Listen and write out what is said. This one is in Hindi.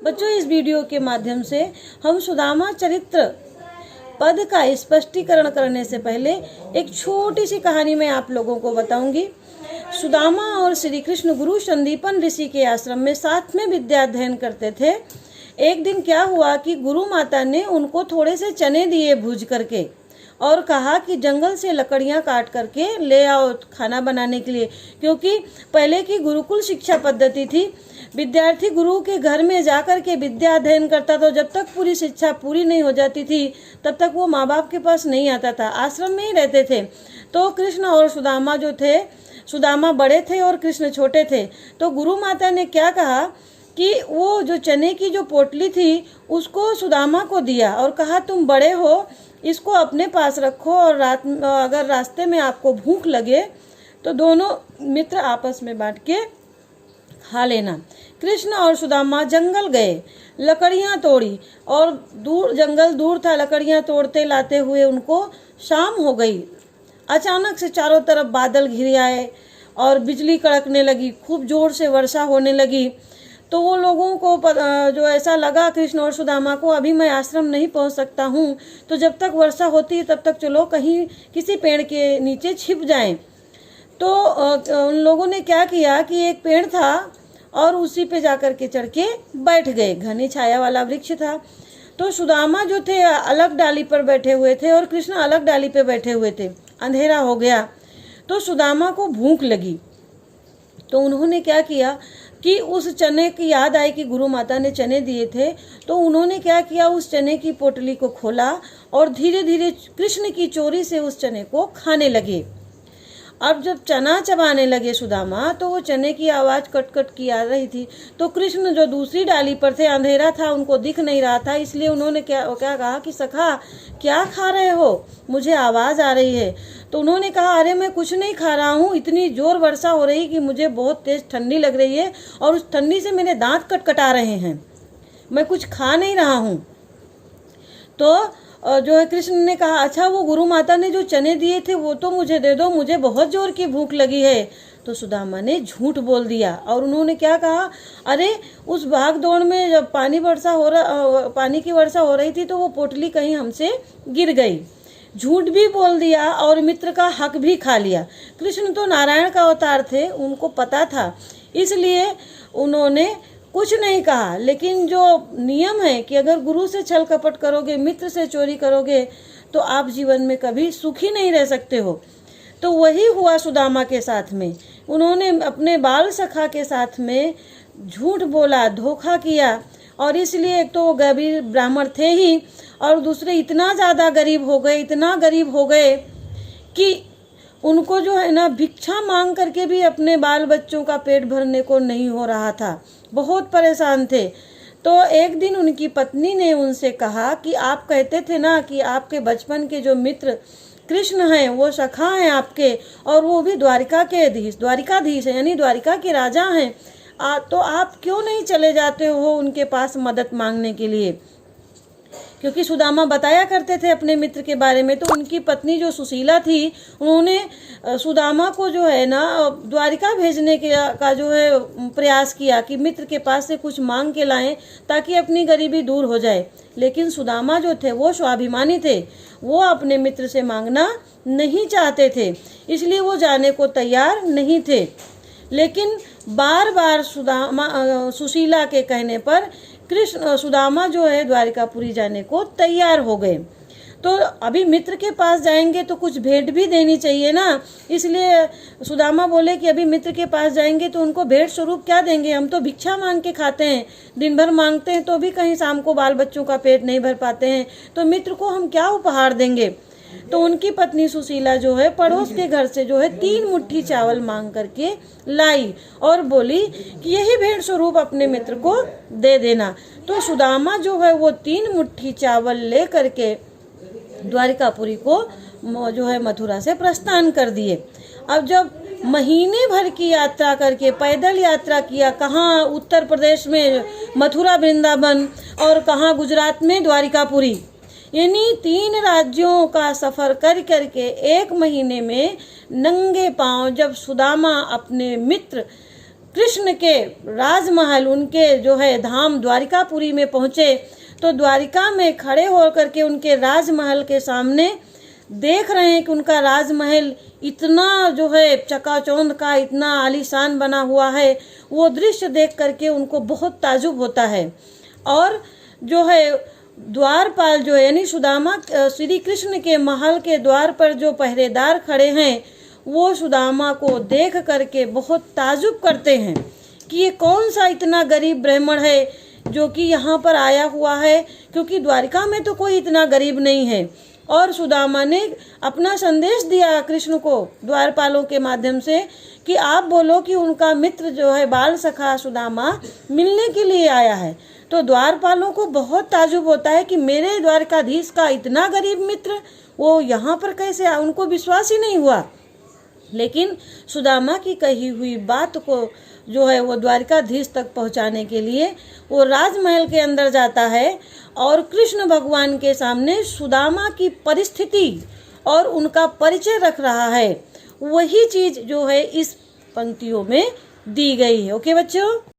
बच्चों, इस वीडियो के माध्यम से हम सुदामा चरित्र पद का स्पष्टीकरण करने से पहले एक छोटी सी कहानी मैं आप लोगों को बताऊंगी। सुदामा और श्री कृष्ण गुरु संदीपन ऋषि के आश्रम में साथ में विद्या अध्ययन करते थे। एक दिन क्या हुआ कि गुरु माता ने उनको थोड़े से चने दिए भूज करके और कहा कि जंगल से लकड़ियां काट करके ले आओ खाना बनाने के लिए, क्योंकि पहले की गुरुकुल शिक्षा पद्धति थी। विद्यार्थी गुरु के घर में जाकर के विद्या अध्ययन करता था। जब तक पूरी शिक्षा पूरी नहीं हो जाती थी तब तक वो माँ बाप के पास नहीं आता था, आश्रम में ही रहते थे। तो कृष्ण और सुदामा जो थे, सुदामा बड़े थे और कृष्ण छोटे थे। तो गुरु माता ने क्या कहा कि वो जो चने की जो पोटली थी उसको सुदामा को दिया और कहा तुम बड़े हो, इसको अपने पास रखो और अगर रास्ते में आपको भूख लगे तो दोनों मित्र आपस में बांट के खा लेना। कृष्ण और सुदामा जंगल गए, लकड़ियां तोड़ी और जंगल दूर था। लकड़ियां तोड़ते लाते हुए उनको शाम हो गई। अचानक से चारों तरफ बादल घिर आए और बिजली कड़कने लगी, खूब जोर से वर्षा होने लगी। तो वो लोगों को जो ऐसा लगा कृष्ण और सुदामा को, अभी मैं आश्रम नहीं पहुंच सकता हूं, तो जब तक वर्षा होती है तब तक चलो कहीं किसी पेड़ के नीचे छिप जाएं। तो उन लोगों ने क्या किया कि एक पेड़ था और उसी पे जाकर के चढ़ के बैठ गए। घनी छाया वाला वृक्ष था। तो सुदामा जो थे अलग डाली पर बैठे हुए थे और कृष्ण अलग डाली पे बैठे हुए थे। अंधेरा हो गया तो सुदामा को भूख लगी। तो उन्होंने क्या किया कि उस चने की याद आई कि गुरु माता ने चने दिए थे। तो उन्होंने क्या किया, उस चने की पोटली को खोला और धीरे धीरे कृष्ण की चोरी से उस चने को खाने लगे। अब जब चना चबाने लगे सुदामा, तो वो चने की आवाज कट कट की आ रही थी। तो कृष्ण जो दूसरी डाली पर थे, अंधेरा था, उनको दिख नहीं रहा था, इसलिए उन्होंने क्या कहा कि सखा क्या खा रहे हो, मुझे आवाज आ रही है। तो उन्होंने कहा अरे मैं कुछ नहीं खा रहा हूँ, इतनी जोर वर्षा हो रही कि मुझे बहुत तेज ठंडी लग रही है और उस ठंडी से मेरे दांत कटकटा रहे हैं, मैं कुछ खा नहीं रहा हूँ। तो जो है कृष्ण ने कहा अच्छा वो गुरु माता ने जो चने दिए थे वो तो मुझे दे दो, मुझे बहुत जोर की भूख लगी है। तो सुदामा ने झूठ बोल दिया और उन्होंने क्या कहा, अरे उस भाग दौड़ में जब पानी की वर्षा हो रही थी तो वो पोटली कहीं हमसे गिर गई। झूठ भी बोल दिया और मित्र का हक भी खा लिया। कृष्ण तो नारायण का अवतार थे, उनको पता था, इसलिए उन्होंने कुछ नहीं कहा। लेकिन जो नियम है कि अगर गुरु से छल कपट करोगे, मित्र से चोरी करोगे तो आप जीवन में कभी सुखी नहीं रह सकते हो। तो वही हुआ सुदामा के साथ में। उन्होंने अपने बाल सखा के साथ में झूठ बोला, धोखा किया और इसलिए एक तो वो गरीब ब्राह्मण थे ही और दूसरे इतना ज़्यादा गरीब हो गए कि उनको जो है ना भिक्षा मांग करके भी अपने बाल बच्चों का पेट भरने को नहीं हो रहा था, बहुत परेशान थे। तो एक दिन उनकी पत्नी ने उनसे कहा कि आप कहते थे ना कि आपके बचपन के जो मित्र कृष्ण हैं वो सखा हैं आपके, और वो भी द्वारिकाधीश है, यानी द्वारिका के राजा हैं। तो आप क्यों नहीं चले जाते हो उनके पास मदद मांगने के लिए, क्योंकि सुदामा बताया करते थे अपने मित्र के बारे में। तो उनकी पत्नी जो सुशीला थी, उन्होंने सुदामा को जो है ना द्वारिका भेजने का जो है प्रयास किया कि मित्र के पास से कुछ मांग के लाएं ताकि अपनी गरीबी दूर हो जाए। लेकिन सुदामा जो थे वो स्वाभिमानी थे, वो अपने मित्र से मांगना नहीं चाहते थे, इसलिए वो जाने को तैयार नहीं थे। लेकिन बार बार सुशीला के कहने पर सुदामा जो है द्वारिकापुरी जाने को तैयार हो गए। तो अभी मित्र के पास जाएंगे तो कुछ भेंट भी देनी चाहिए ना, इसलिए सुदामा बोले कि अभी मित्र के पास जाएंगे तो उनको भेंट स्वरूप क्या देंगे, हम तो भिक्षा मांग के खाते हैं, दिन भर मांगते हैं तो भी कहीं शाम को बाल बच्चों का पेट नहीं भर पाते हैं, तो मित्र को हम क्या उपहार देंगे। तो उनकी पत्नी सुशीला जो है पड़ोस के घर से जो है 3 मुट्ठी चावल मांग करके लाई और बोली कि यही भेंट स्वरूप अपने मित्र को दे देना। तो सुदामा जो है वो 3 मुट्ठी चावल ले करके द्वारिकापुरी को जो है मथुरा से प्रस्थान कर दिए। अब जब महीने भर की यात्रा करके पैदल यात्रा किया, कहाँ उत्तर प्रदेश में मथुरा वृंदावन और कहाँ गुजरात में द्वारिकापुरी, यानी 3 राज्यों का सफर कर करके 1 महीने में नंगे पांव जब सुदामा अपने मित्र कृष्ण के राजमहल, उनके जो है धाम द्वारिकापुरी में पहुँचे तो द्वारिका में खड़े होकर के उनके राजमहल के सामने देख रहे हैं कि उनका राजमहल इतना जो है चकाचौंध का, इतना आलीशान बना हुआ है। वो दृश्य देख करके उनको बहुत ताजुब होता है। और जो है द्वारपाल जो है यानी सुदामा श्री कृष्ण के महल के द्वार पर जो पहरेदार खड़े हैं वो सुदामा को देख करके बहुत ताजुब करते हैं कि ये कौन सा इतना गरीब ब्राह्मण है जो कि यहाँ पर आया हुआ है, क्योंकि द्वारिका में तो कोई इतना गरीब नहीं है। और सुदामा ने अपना संदेश दिया कृष्ण को द्वारपालों के माध्यम से कि आप बोलो कि उनका मित्र जो है बाल सखा सुदामा मिलने के लिए आया है। तो द्वारपालों को बहुत ताजुब होता है कि मेरे द्वारकाधीश का इतना गरीब मित्र वो यहाँ पर कैसे आया, उनको विश्वास ही नहीं हुआ। लेकिन सुदामा की कही हुई बात को जो है वो द्वारिकाधीश तक पहुंचाने के लिए वो राजमहल के अंदर जाता है और कृष्ण भगवान के सामने सुदामा की परिस्थिति और उनका परिचय रख रहा है। वही चीज जो है इस पंक्तियों में दी गई है। ओके बच्चों।